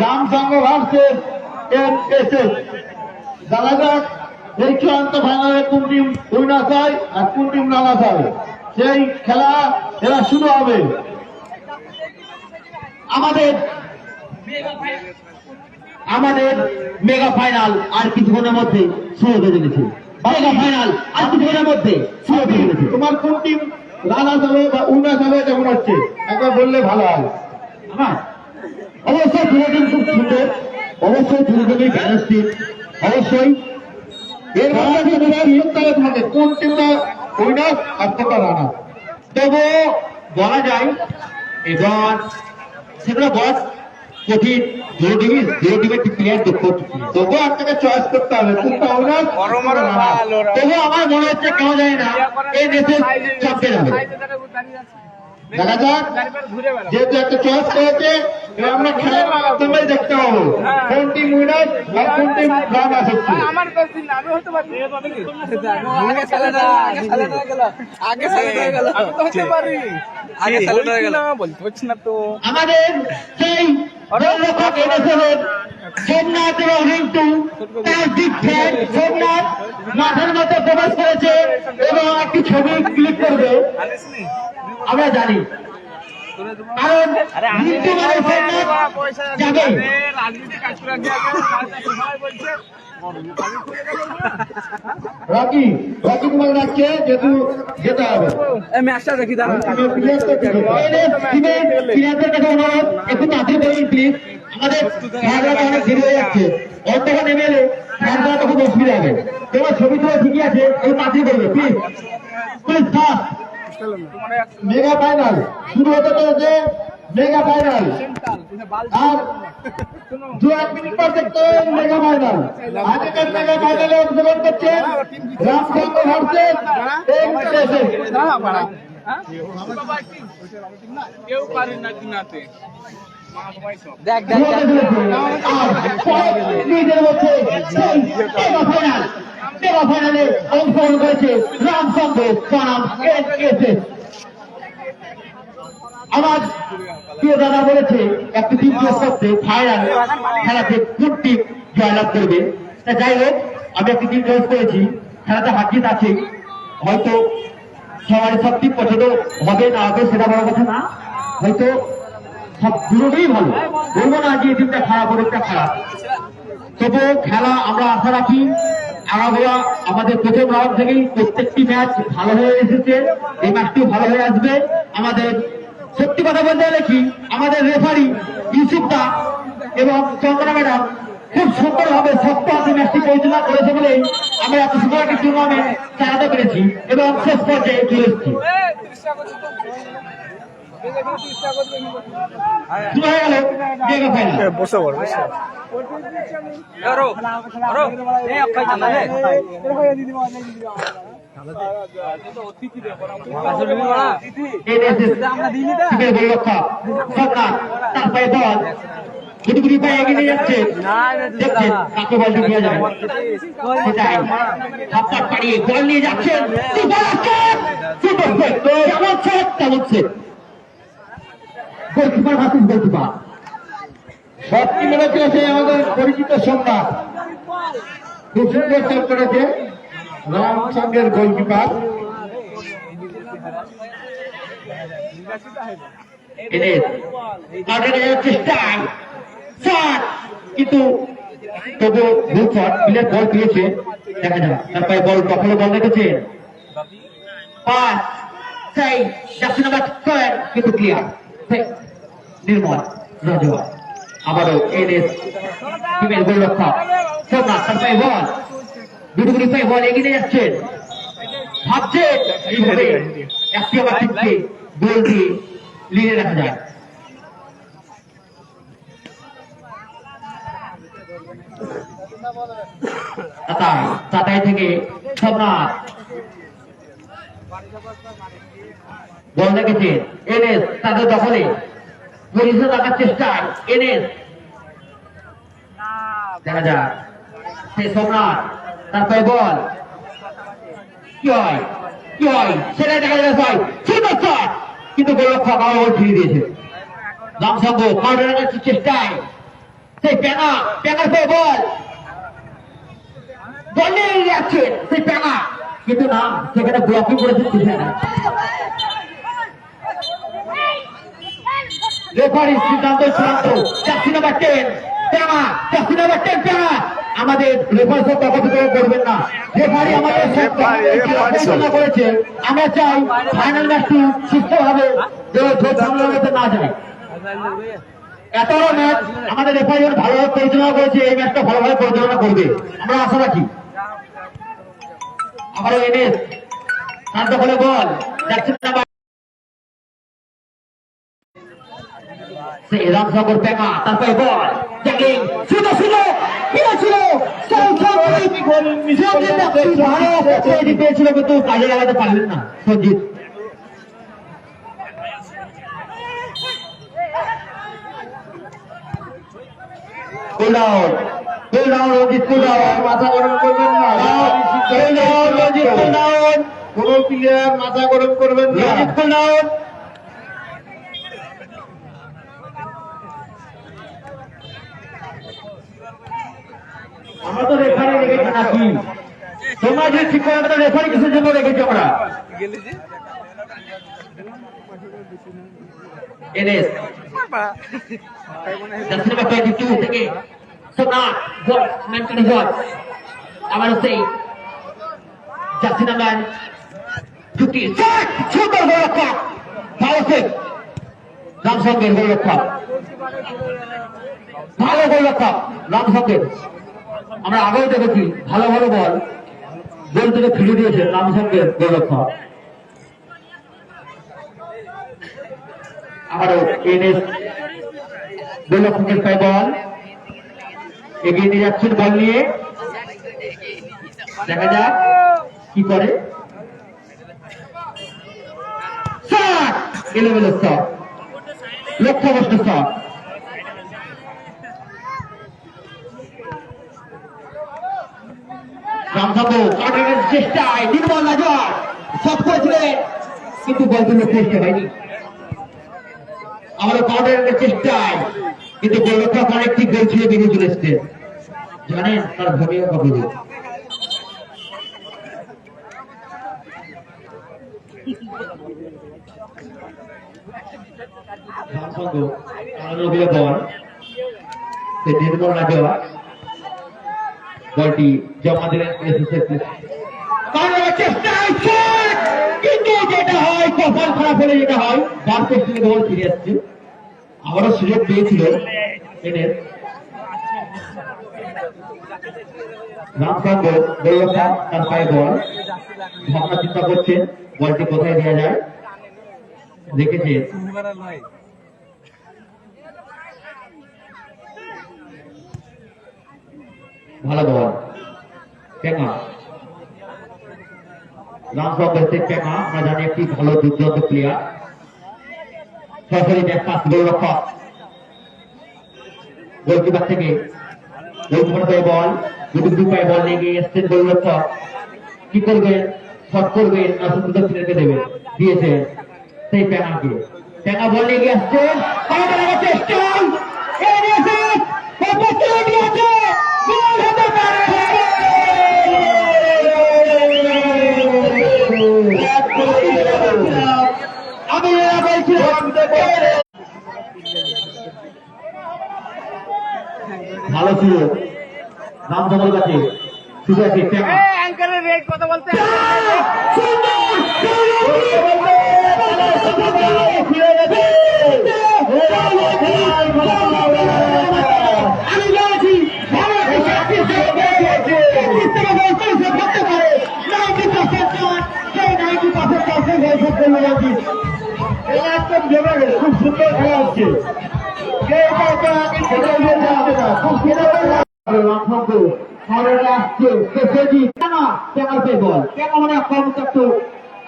রামসংঘ versus MSS. দেখা যাক এই চূড়ান্ত ফাইনালে কোন টিম উইনার হয় আর কোন টিম রানার হয়, সেই খেলা এরা শুরু হবে। আমাদের মেগা ফাইনাল আর কিছুক্ষণের মধ্যে শুরু হতে চলেছে। মেগা ফাইনাল আর কিছুক্ষণের মধ্যে শুরু হতে চলেছে। তোমার কোন টিম রানার হবে বা উইনার হবে কেমন হচ্ছে একবার বললে ভালো হয়। আমার অবশ্যই দুটো টিম খুব সুন্দর, অবশ্যই দুটো টিমই ব্যালেন্স টিম, অবশ্যই এর মধ্যে করতে হবে তোমাকে কোন টিমটা উইনার আর কোনটা রানার। তবু বলা যায় এবার সেগুলো বস কঠিন, দুটো টিমের প্লেয়ার দক্ষ, তবু আপনাকে চয়েস করতে হবে কোনটা উইনার। তবু আমার মনে হচ্ছে কেন জানি না এই দেশের চ্যাম্পিয়ন হবে। দেখা যাক, যেহেতু একটা চয়েস করেছে এবার আমরা খেলার মাধ্যমে দেখতে পাবো কোন টিম উইনার আর কোন টিম রানার হচ্ছে। আমাদের সেই গোলরক্ষক এনেছিলেন সোমনাথ এবং রিন্টু, তার দিক থেকে সোমনাথ মাঠের মধ্যে প্রবেশ করেছে এবং একটি ছবি ক্লিক করবে আমরা জানি, কারণ রিন্টু মানে সোমনাথ যাবে। রকি তোমার রাখছে যেহেতু যেতে হবে ম্যাচটা দেখি একটু তাড়াতাড়ি বলুন প্লিজ, আমাদের খেলাটা অনেক দেরি হয়ে যাচ্ছে। অন্তত নেমে এলে খেলাটা খুব অসুবিধা হবে। তোমার ছবি তো ঠিকই আছে, একটু তাড়াতাড়ি করবে প্লিজ প্লিজ। মেগা ফাইনাল শুরু হতে চলেছে, মেগা ফাইনাল আর 2-1 মিনিট পর দেখতে হবে মেগা ফাইনাল। আজকের মেগা ফাইনালে অংশগ্রহণ করছে রামসংঘ ভার্সেস এমএসএস। কেউ পারে না কিনাতে ফাইনালে অংশগ্রহণ করেছে রামসংঘ বনাম এমএসএস। আমার প্রিয় দাদা বলেছে একটি টিম চয়েস করতে ফাইনাল খেলাতে কোন টিম জয়লাভ করবে। যাই হোক, আমি একটি টিম চয়েস করেছি, খেলাতে হার জিত আছে, হয়তো সবার সব টিম পছন্দ হবে না হবে সেটা বড় কথা না, হয়তো সব দুটোই ভালো, বলবো না যে এই টিমটা খারাপ ওটা খারাপ। তবু খেলা আমরা আশা রাখি আগাগোড়া আমাদের প্রথম রাউন্ড থেকেই প্রত্যেকটি ম্যাচ ভালো হয়ে এসেছে, এই ম্যাচটিও ভালো হয়ে আসবে। আমাদের সত্যি কথা বলতে গেলে কি, আমাদের রেফারি ইউসুফদা এবং চন্দ্রা ম্যাডাম খুব সুন্দরভাবে শক্ত হাতে ম্যাচটি পরিচালনা করেছে বলেই আমরা এত সুন্দর একটি টুর্নামেন্ট চালাতে পেরেছি এবং শেষ পর্যায়ে চলে এসেছি। বল নিয়ে যাচ্ছেন গোলকিপার হাফিজ, গোলকিপার সবটি মনে চলেছে আমাদের পরিচিত সোমনাথ, খুব সুন্দর সেভ করেছে রামসংঘের গোলকিপার। চেষ্টায় শট, কিন্তু তবু ভুল শট, প্লেয়ার বল পেয়েছে, দেখা যাক তারপরে বল দখলে বল রেখেছে, পাস সেই যাচ্ছে নাম্বার 6 কিন্তু ক্লিয়ার নির্মল রাজওয়া। আবারও এনএস টিমের গোলরক্ষক সোমনাথ তারপরে বল দুটো বল এগিয়ে যাচ্ছেন, ভাবছেন এইভাবে একটি আবার টিমকে গোল দিয়ে লিডে রাখা যায়। তাতাই থেকে সোমনাথ বল রেখেছে, এনএস তাদের দখলে পরিষদ রাখার চেষ্টায়, এনএস দেখা যাক সেই সোমনাথ তারপরে বল কি হয় সেটাই দেখা যাবে, সুন্দর শট কিন্তু গোলরক্ষক আবার বল ফিরিয়ে দিয়েছে। রামসংঘ কাউন্টার রাখার চেষ্টায় সেই প্যাঙার পেয়ে বল বলে যাচ্ছেন সেই প্যাঙা, কিন্তু না সেখানে ব্লকিং করেছে ডিফেন্ডার। রেফারি সিদ্ধান্ত চূড়ান্ত, জার্সি নাম্বার 10 প্যাঙা, জার্সি নাম্বার 10 প্যাঙা। আমাদের রেফারি সব তর্ক করবেন না, রেফারি আমাদের পরিচালনা করেছে। আমরা চাই ফাইনাল ম্যাচটি সুস্থভাবে ঝামেলাতে না যায়। এত বড় ম্যাচ আমাদের রেফারি ভালোভাবে পরিচালনা করেছে, এই ম্যাচটা ভালোভাবে পরিচালনা করবে আমরা আশা রাখি। আবারও এনএস শান্ত করে বল যাচ্ছে না, রামসাগর প্যাঙা তারপরে বল জাগিং শুধু ছিল পেয়েছিল কিন্তু কাজে লাগাতে পারলেন না সঞ্জিত। মাথা গরম করবেন না, কোন প্লেয়ার মাথা গরম করবেন না। আমরা তো রেফারি রেখেছি নাকি? তোমরা যে ঠিক করে রেফারি কিসের জন্য রেখেছি আমরা? এনএস জার্সি নাম্বার 22 থেকে সোনা বল মেন্টেন বল, আবার সেই জার্সি নাম্বার 50 ছোট গোলরক্ষক ভালো সেভ, রামসঙ্গের গোলরক্ষক, ভালো গোলরক্ষক রামসঙ্গের। আমরা আগেও দেখেছি ভালো ভালো বল গোল থেকে ফিরে দিয়েছে রামসঙ্গের গোলরক্ষক। আবারও এনএস গোলরক্ষকের পায়ে বল এগিয়ে নিয়ে যাচ্ছেন, বল নিয়ে দেখা যাক কি করে। এলোমেলো শট, লক্ষ্যভ্রষ্ট শট। রামসঙ্গ কাটানোর চেষ্টায় নির্মল নজর শট করেছিলেন কিন্তু বলতে চেষ্টা হয়নি। আমাদের কাউন্টারের চেষ্টায় কিন্তু গোলরক্ষক অনেকটি গোল ছিঁড়ে বেরিয়ে চলে এসছে, জানেন তার ভূমিকা কতদূর। নির্মল নজর বলটি জমা দিলেন চেষ্টায়, কিন্তু যেটা হয় কপাল খারাপ হলে যেটা হয় বার করতে বল ফিরে আসছে। আবারও সুযোগ পেয়েছিল এদের রামসঙ্গ গোলরক্ষক, তার পায়ে বল ভাবনা চিন্তা করছেন বলটি কোথায় দেওয়া যায়, দেখেছে ভালো বল প্যাঙা, রামসঙ্গ হচ্ছে প্যাঙা। আমরা জানি একটি ভালো দুর্দান্ত প্লেয়ার, সরাসরি ব্যাক পাস গোলরক্ষক গোলকিপার থেকে গোলকিপার পায়ে বল দুটি পায়ে বল নিয়ে গিয়ে এসছেন গোলরক্ষক, কি করবেন শট করবেন না শুধু দক্ষিণকে দেবেন, দিয়েছে সেই প্যাঙাকে। প্যাঙা বল নিয়ে গিয়ে আসছেন, চেষ্টা আমি ভালো ছিল রামসঙ্গের কাছে, ঠিক আছে কথা বলতে খুব সুন্দর খেলা হচ্ছে।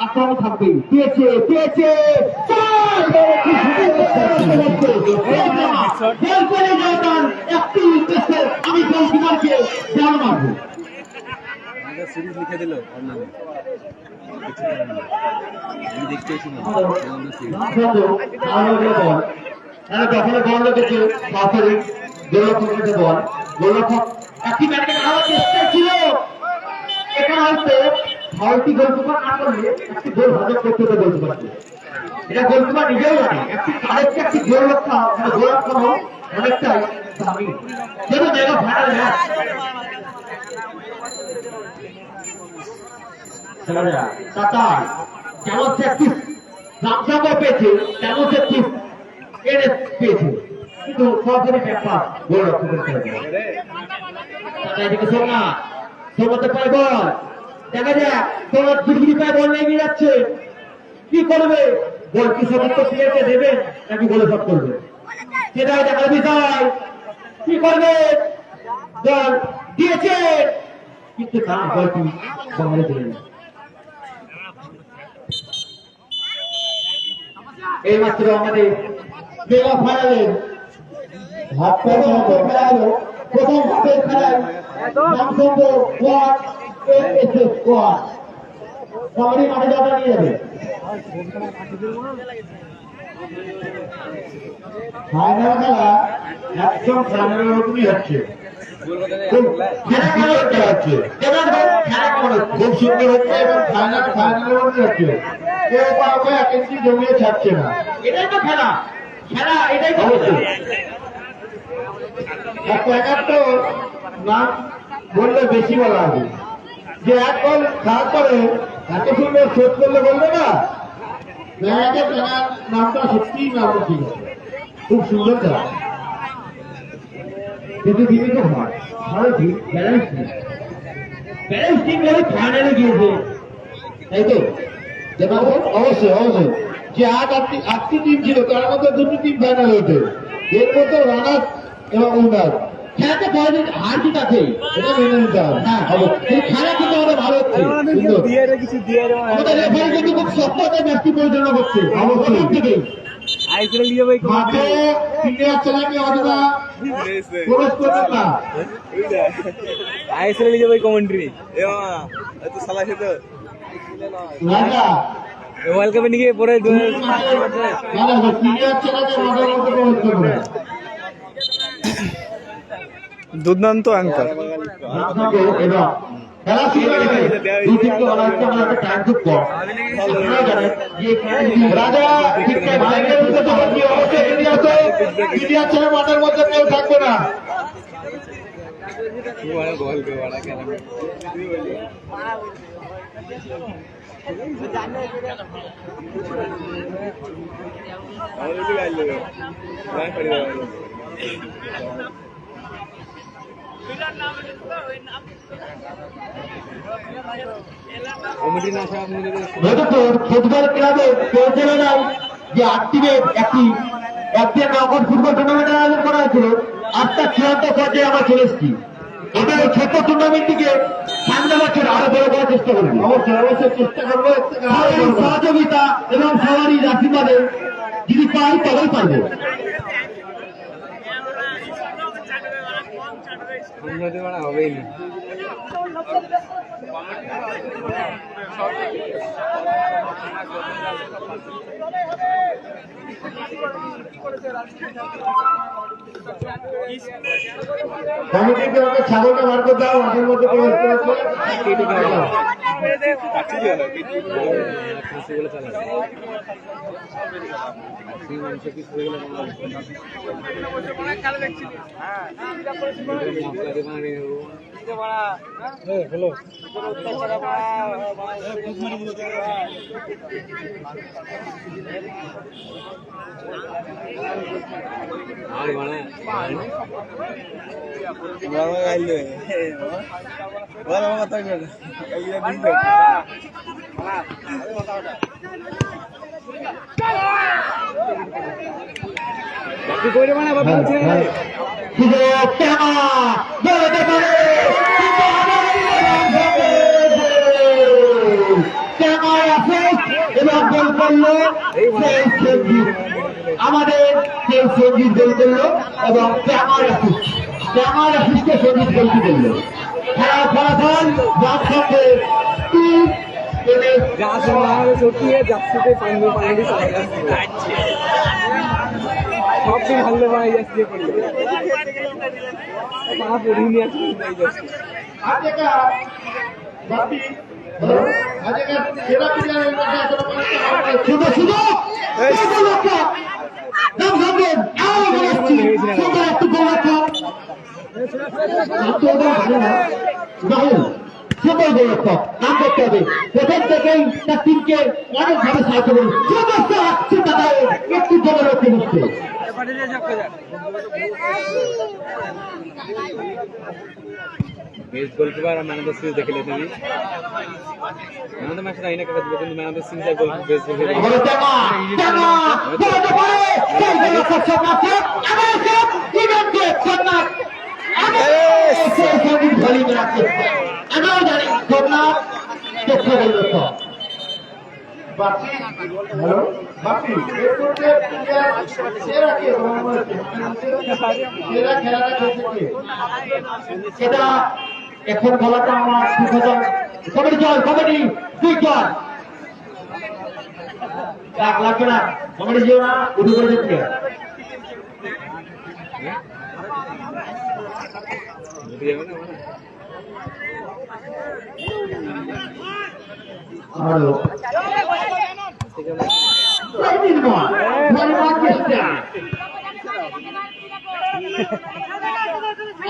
আক্রমণ থাকবে, পেয়েছে আমি গোলকিপারকে জাল মারবো, সিরিজ লিখে দিল কখনো বল রেখেছে গোলরক্ষকের বল, গোলরক্ষক একটি ব্যাটকে খাওয়ার চেষ্টা ছিল, এখানে হয়তো ফাউলটি গোলকিপার না করলে একটি গোল হজম করতে হতো গোলকিপারকে। এটা গোলকিপার নিজেও জানে, একটি আরেকটি একটি গোলরক্ষা মানে গোলরক্ষণ অনেকটাই দামি। যেহেতু মেগা ফাইনাল ম্যাচ কাতার যেমন প্র্যাকটিস রামসাগর পেয়েছে তেমন প্র্যাকটিস এনএস পেয়েছে, কিন্তু সরাসরি ব্যাপার গোলরক্ষকের খেলা। এদিকে সোমনাথ, সোমনাথের পায়ে বল, দেখা যাক সোমনাথ গুড়গুড়ি পায়ে বল এগিয়ে যাচ্ছে, কি করবে? বল কি সমস্ত প্লেয়ারকে দেবেন নাকি গোলে শট করবে সেটাই দেখার বিষয়। কি করবে? বল দিয়েছে কিন্তু না, বলটি বাংলা দিলেন। এই মাত্র আমাদের মেগা ফাইনালের খেলা হলো, প্রথম ধাপের খেলায় রামচন্দ্র স্কোয়াড এএসএস স্কোয়াড সবারই মাঠে যাওয়া নিয়ে যাবে। ফাইনাল খেলা একদম ফাইনালের মতনই হচ্ছে, খুব সুন্দর হচ্ছে এবং ফাইনালের মতনই হচ্ছে। কেউ কাউকে এক ইঞ্চি জমিয়ে ছাড়ছে না, এটাই তো খেলা। খেলা এটাই তো একটা নাম বললে বেশি বলা হবে, যে এক বল খারাপ করে এত সুন্দর শোধ করলে বলবে না। মেয়েকে খেলার নামটা সত্যিই নাম ঠিক আছে, খুব সুন্দর খেলা, কিন্তু বিভিন্ন হয় ভারতী ব্যালেন্স টিম, ব্যালেন্স টিম ধরে ফাইনালে গিয়েছে, তাই তো? অবশ্যই অবশ্যই, যে আটটি টিম ছিল তার মধ্যে দুটি টিম ফাইনাল হয়েছে, এর মধ্যে রানার এবং উইনার। খেলাতে পরাজিত হার জিত আছে, এটা মেনে নিতে হবে। হ্যাঁ অবশ্যই, খেলা কিন্তু আমাদের ভালো হচ্ছে, আমাদের রেফারি কিন্তু খুব সফলতা ম্যাচটি পরিচালনা করছে। অবশ্যই থেকে মাঠে প্লেয়ার চালানি অথবা প্রবেশ করবেন না। আইএসএল নিয়ে যাবো কমেন্ট্রি এত সালা খেতে ওয়ার্ল্ড কাপে নিয়ে পরে প্লেয়ার চালাতে মাঠের মধ্যে প্রবেশ করবে না। দুর্দান্ত অ্যাঙ্কার খেলা শুরু হয়ে গেছে, দুই তিনটে বলা হচ্ছে, আমাদের একটা টাইম খুব কম। আপনারা জানেন যে রাজা ঠিকঠাক ভাইয়ের মধ্যে তখন কি অবশ্যই মিডিয়া ছেড়ে মাঠের মধ্যে কেউ থাকবে না। ফুটবল ক্লাবে পৌঁছানো যে 8 টিমের একটি নগদ ফুটবল টুর্নামেন্টের আয়োজন করা হয়েছিল, 8টা চূড়ান্ত পর্যায়ে আমরা চলে এসেছি। এবার এই ছোট্ট টুর্নামেন্টটিকে সামনে বছর আরো বড় করার চেষ্টা করবো। অবশ্যই অবশ্যই চেষ্টা করবো, সহযোগিতা এবং সবারই আশীর্বাদে যদি পাই তবেই পারবো। হবেই না। কমিটিকে আমাকে ছাগলটা বার করতে হবে, মাঠের মধ্যে আমাদের কেউ সঞ্জিত গোল করলো এবং ক্যামারা সঞ্জিত গোলটি করলো। খেলার ফলাফল সঙ্গে সব আপনি ভালো বানাই যাচ্ছে পড়লে পা পড়িনি আছে বানাই যাচ্ছে আজেকা বাপি আজেকা সেরা প্লেয়ারের মধ্যে শুধু শুধু এই গোলটা নাম জানবেন আরো বলছি শুধু একটু গোলটা রাহুল সুন্দর গোলটা নাম করতে হবে প্রথম থেকেই তার টিমকে অনেকভাবে সাহায্য করি সমস্ত চিন্তাধারে একটু জনের লক্ষ্য হচ্ছে बेस्ट गोलकीपर और मैन ऑफ द सीरीज देख लेते हैं मैन ऑफ द मैच नहीं ना कहते लेकिन man of the series goal best goalkeeper আমাদের টাকা টাকা বলতে পারে সেই গোলটা সমাপ্ত আমার সব ইভেন্টে সন্ন্যাস সেই সঙ্গীত ধরি রাখছে আমরাও জানি সন্ন্যাস চেষ্টা করলো বাকি হ্যালো বাকি এরপরে সেরা কি সেরা খেলাটা খেলছে সেটা এখন বলাটা আমার সুখদম কমেডি চল কমেডি তুই চল রাগ লাগবে না কমেডি যেও না উঠে করে দিচ্ছে hello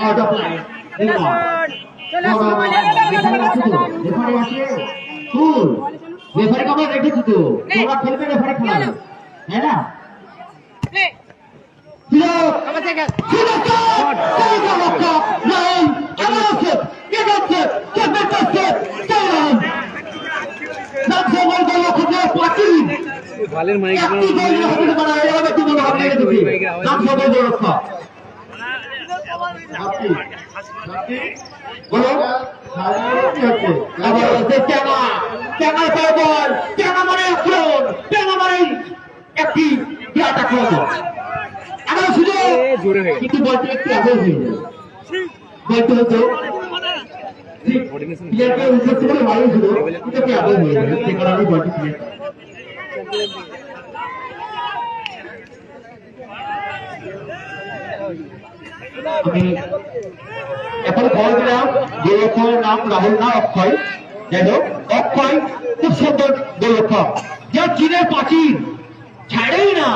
out of line. Referee আমরা রেখেছি তো তোমরা খেলবে রেফারি খেলা তাই না ভালের মাইক জোরে হয়ে কিন্তু বলতে একটু আগে হয়ে যায় বলতে হতো প্লেয়ারকে উঠতে বলে ভালো ছিল কিন্তু কি আগে হয়ে যায় সে কারণে বলতে প্লেয়ার আমি এখন বল দিলাম যে অক্ষয়ের নাম রাহুল না অক্ষয় যাই হোক অক্ষয় খুব সুন্দর গোলরক্ষক যা চীনের প্রাচীন ছাড়েই না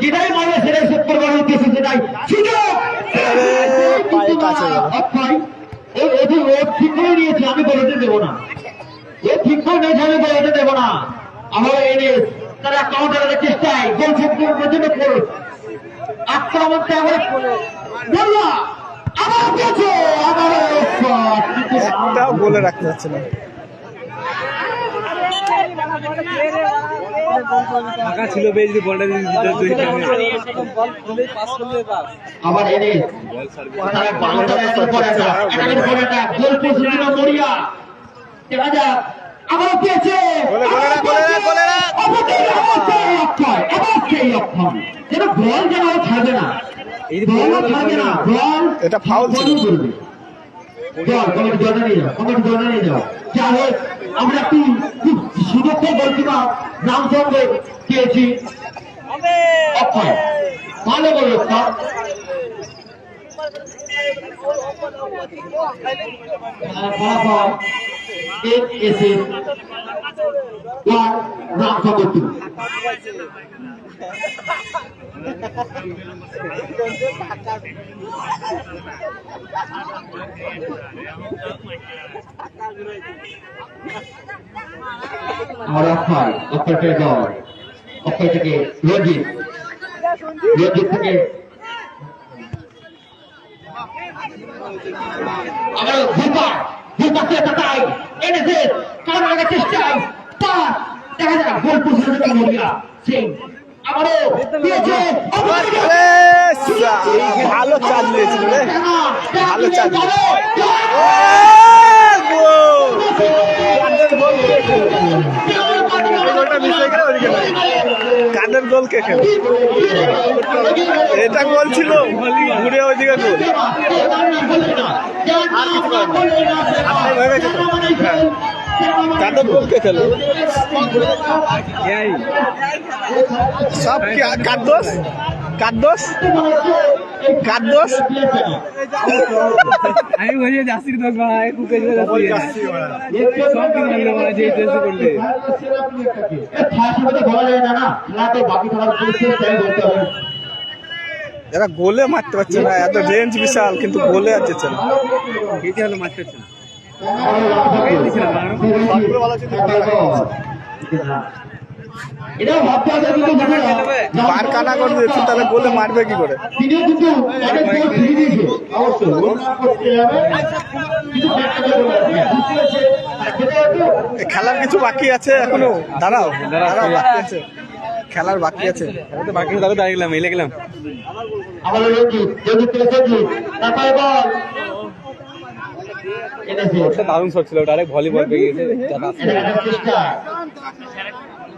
যেটাই মানে সেটাই সেট করবার উদ্দেশ্যে সেটাই অক্ষয় ও ঠিক করে নিয়েছে আমি বলতে দেবো না ও ঠিক করে নিয়েছে আমি বলতে দেবো না আমার এনে তারা কাউন্টারের চেষ্টায় গোল সেট করার জন্য করল আক্রমণটা আমরা বললা আবার পেয়েছে আবার একটাও বলে রাখতে যাচ্ছে না ফাঁকা ছিল বেশ যদি বলটা আবার এনে তারা কাউন্টারের উপর একটা গোল পজিশন মরিয়া দেখা যাক আবার পেয়েছে যেন বল যেন ছাড়বে না এটা ফাউল ছিল আমরা একটি খুব সুদক্ষ গোলকিপার নাম সঙ্গে পেয়েছি অক্ষয় ভালো গোলরক্ষক ফলাফল এসে নাম সঙ্গে আমার অক্ষয় দল অক্ষয় থেকে রঞ্জিত থেকে আবার তাই এনেছে কারণ আগে চেষ্টায় তার দেখা যায় গোল পজিশনে মরিয়া সিং আবারও দিয়েছে ভালো চাল দিয়েছিল রে ভালো চাল কানের গোল কে খেল এটা গোল ছিল ঘুরে ওইদিকে গোল কাদের গোল কে খেল সব কি কার দোষ কার দোষ? কার দোষ? আমি বলি জাসির দোষ ভাই, কুকে যে জাসি সব কি মারলো ভাই, যে টেস্ট করলে এরা গোলে মারতে পারছে না, এত রেঞ্জ বিশাল কিন্তু গোলে আর যেছে না। কেটে হলো মারতে হচ্ছে না। এটাও ভাবতে হবে কিন্তু বার কানা করে দিচ্ছে, তাহলে গোলে মারবে কি করে? তিনিও কিন্তু অনেক গোল ফিরিয়ে দিয়েছে অবশ্যই গোল না করতে হবে কিন্তু এ খেলার কিছু বাকি আছে এখনো? দাঁড়াও দাঁড়াও, বাকি আছে, খেলার বাকি আছে। আমি তো বাকি দাঁড়িয়ে দাঁড়িয়ে এলে গেলাম। আবার রঞ্জিত তারপরে বল এনেছে ওটা দারুণ শট ছিল, ওটা আরেক ভলিবল পেয়ে গেছে। এটা একটা চেষ্টা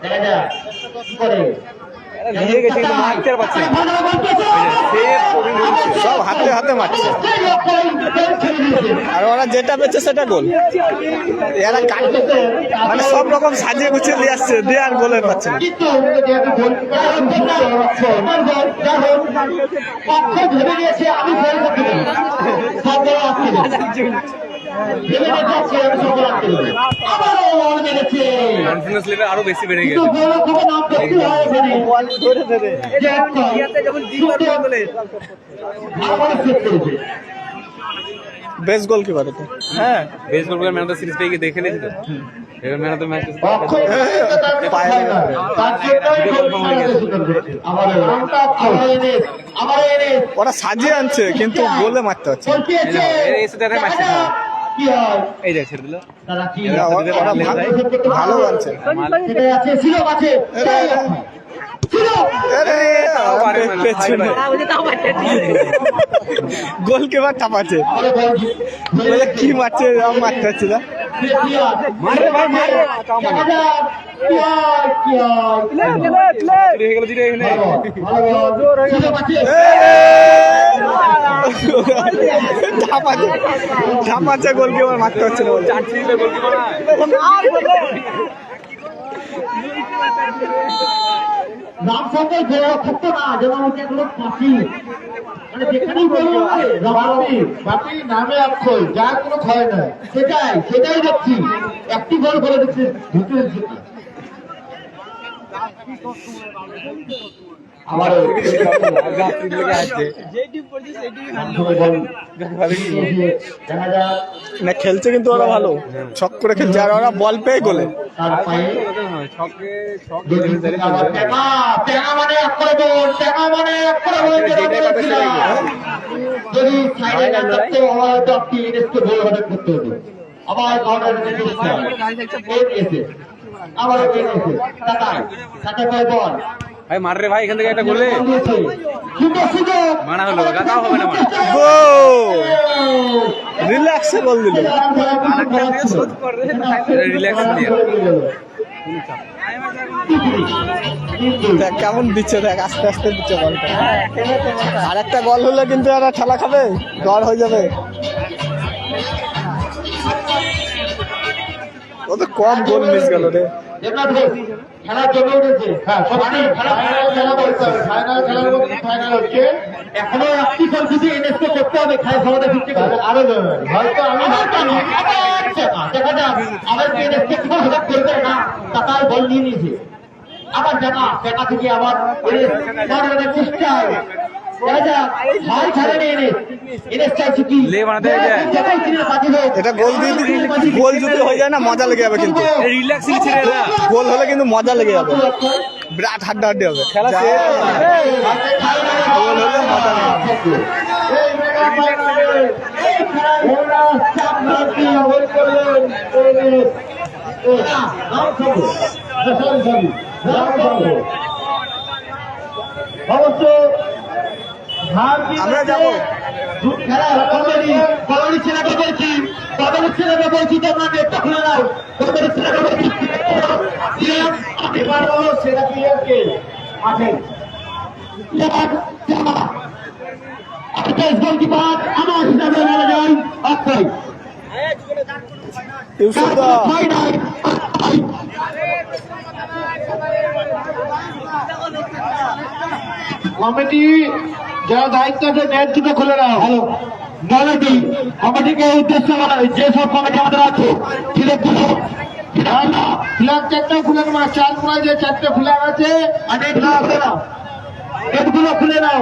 দেখা যাক কি করে নিয়ে গেছে কিন্তু মারতে আর পারছে না। সেভ করে দিয়েছে। সব হাতে হাতে মারছে, আর ওরা যেটা পেয়েছে সেটা গোল। এরা মানে সব রকম সাজিয়ে গুছিয়ে দিয়ে আসছে, দিয়ে আর গোলের পাচ্ছে না। কিন্তু যেহেতু গোল ভেবে গিয়েছে আমি গোল করতে দেবো সব বড় আসতে ভেবে যাচ্ছে আমি সব বড় আসতে দেবো আবারও বল মেরেছে কনফিডেন্স লেভেল আরো বেশি বেড়ে কিন্তু গেছে। গোল খুব নাম করতে হয় এখানে আবার সেট করেছে বেস্ট গোল কি পারে? হ্যাঁ, বেস গোল করে ম্যান অফ দ্য সিরিজ পেয়ে গিয়ে দেখে নিয়েছি তো। এবার ম্যান অফ দ্য ম্যাচ অক্ষয় পায় না তার জন্যই আবার এনে ওরা সাজিয়ে আনছে কিন্তু গোলে মারতে হচ্ছে না। বলতেছে এসে তারা মারছে না। কি হয় এই যে ছেড়ে দিল। তারা কি ওরা ভালো আনছে। সেটা আছে ছিল আছে পেছনে গোলকিপার টাপাচ্ছে, কি মারছে মারতে হচ্ছে না। মারে ভাই মারে। হয়ে গেল জিতে এখানে। ঠাপাচ্ছে গোলকিপার মারতে হচ্ছে না। চারটি দিলে গোলকিপার না। রাম সঙ্গে ঘোরা থাকতো না যেমন ওকে এগুলো ফাঁসি মানে যেখানেই বলবো বাপি নামে অক্ষয় যার কোনো ক্ষয় নাই সেটাই দেখছি একটি গোল করে দিচ্ছে ঢুকে দিচ্ছে আবার দেখা যাক না খেলছে কিন্তু ওরা ভালো, ছক করে খেলছে, আর ওরা বল পেয়ে গোলে। তার পায়ে ছকে ছক আবার টেঙা মানে এক করে গোল টেঙা মানে এক করে গোল যদি সাইডে না থাকতো হয়তো আপনি ইনেসকে গোল হতে করতে হতো আবার কাউন্টার এসে আবার এসে সাথে পায়ে বল ভাই মার রে ভাই, এখান থেকে একটা গোলে সুন্দর সুযোগ মানা হলো, গাতাও হবে না মানা। গোল, রিল্যাক্সে গোল দিল। রিল্যাক্স দিয়ে দেখ কেমন দিচ্ছে, দেখ আস্তে আস্তে দিচ্ছে বলটা। আর একটা গোল হলে কিন্তু এরা ঠেলা খাবে, ডর হয়ে যাবে। ও তো কম গোল মিস গেল রে। খেলা জমে উঠেছে ফাইনাল হচ্ছে এখনো একটি গোল যদি এনএসকে করতে হবে খেলা সমাধান ফিরতে আরো হয়তো আমি দেখা যাক আবার এনএসকে করবে না তার বল নিয়ে নিয়েছে আবার দেখা থেকে আবার চেষ্টায় এটা গোল দিয়ে গোল যদি হয়ে যায় না মজা লেগে যাবে, কিন্তু রিল্যাক্সিং ছেড়ে না। গোল হলে কিন্তু মজা লেগে যাবে, বিরাট হাড্ডাহাড্ডি হবে খেলা। গোল হলে মজা লেগে অবশ্য আমরা যাবো। খেলা কলোনির ছেলেকে বলছি কলোনির ছেলেকে বলছি তোমরা নেটটা খুলে দাও কলোনির ছেলেকে বলছি এবার বলো সেটা প্লেয়ারকে আসেন গোলকিপার আমার হিসাবে বলা যায় অক্ষয় কমিটি যারা দায়িত্ব আছে নেট দুটো খুলে নাও। হ্যালো কমিটি, কমিটিকে উদ্দেশ্য করা যেসব কমিটি আমাদের আছে ফ্ল্যাগ দুটো, ফ্ল্যাগ চারটা খুলে নাও, চার যে চারটে ফ্ল্যাগ আছে এগুলো খুলে নাও।